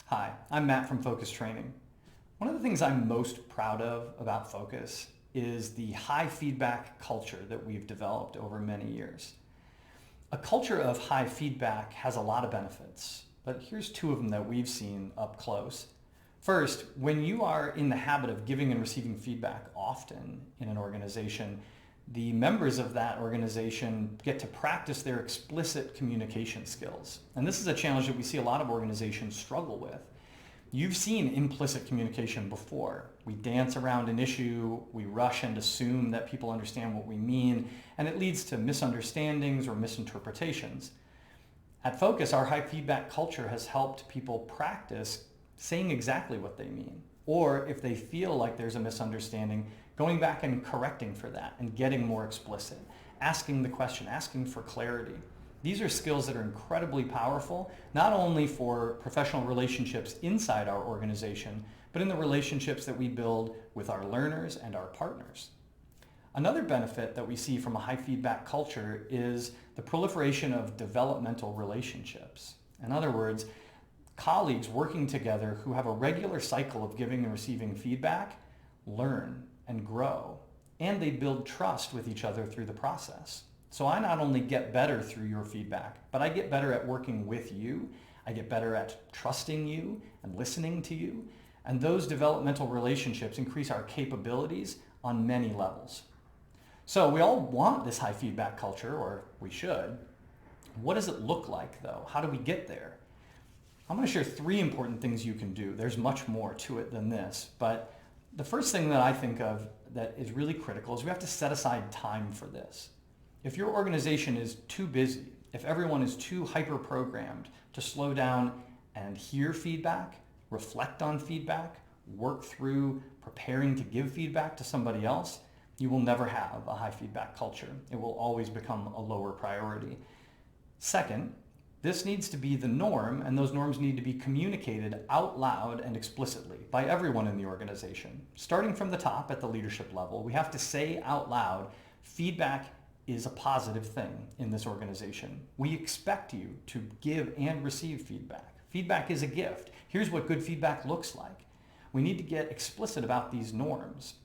Hi, I'm Matt from Focus Training. One of the things I'm most proud of about Focus is the high feedback culture that we've developed over many years. A culture of high feedback has a lot of benefits, but here's two of them that we've seen up close. First, when you are in the habit of giving and receiving feedback often in an organization, the members of that organization get to practice their explicit communication skills. And this is a challenge that we see a lot of organizations struggle with. You've seen implicit communication before. We dance around an issue, we rush and assume that people understand what we mean, and it leads to misunderstandings or misinterpretations. At Focus, our high feedback culture has helped people practice saying exactly what they mean. Or if they feel like there's a misunderstanding, going back and correcting for that and getting more explicit, asking the question, asking for clarity. These are skills that are incredibly powerful, not only for professional relationships inside our organization, but in the relationships that we build with our learners and our partners. Another benefit that we see from a high feedback culture is the proliferation of developmental relationships. In other words, colleagues working together who have a regular cycle of giving and receiving feedback learn and grow, and they build trust with each other through the process. So I not only get better through your feedback, but I get better at working with you, I get better at trusting you and listening to you, and those developmental relationships increase our capabilities on many levels. So we all want this high feedback culture, or we should. What does it look like though? How do we get there? I'm going to share three important things you can do. There's much more to it than this, but the first thing that I think of that is really critical is we have to set aside time for this. If your organization is too busy, if everyone is too hyper-programmed to slow down and hear feedback, reflect on feedback, work through preparing to give feedback to somebody else, you will never have a high feedback culture. It will always become a lower priority. Second, this needs to be the norm, and those norms need to be communicated out loud and explicitly by everyone in the organization. Starting from the top at the leadership level, we have to say out loud, feedback is a positive thing in this organization. We expect you to give and receive feedback. Feedback is a gift. Here's what good feedback looks like. We need to get explicit about these norms.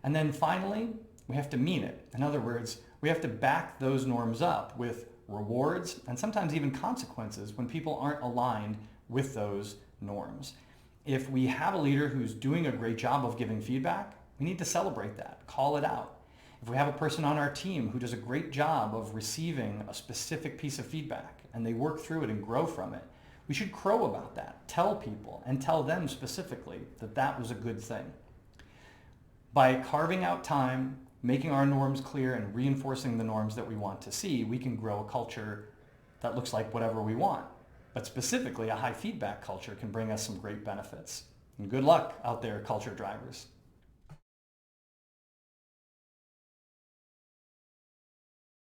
And then finally, we have to mean it. In other words, we have to back those norms up with rewards and sometimes even consequences when people aren't aligned with those norms. If we have a leader who's doing a great job of giving feedback, we need to celebrate that, call it out. If we have a person on our team who does a great job of receiving a specific piece of feedback and they work through it and grow from it, we should crow about that, tell people and tell them specifically that that was a good thing. By carving out time, making our norms clear and reinforcing the norms that we want to see, we can grow a culture that looks like whatever we want. But specifically, a high feedback culture can bring us some great benefits. And good luck out there, culture drivers.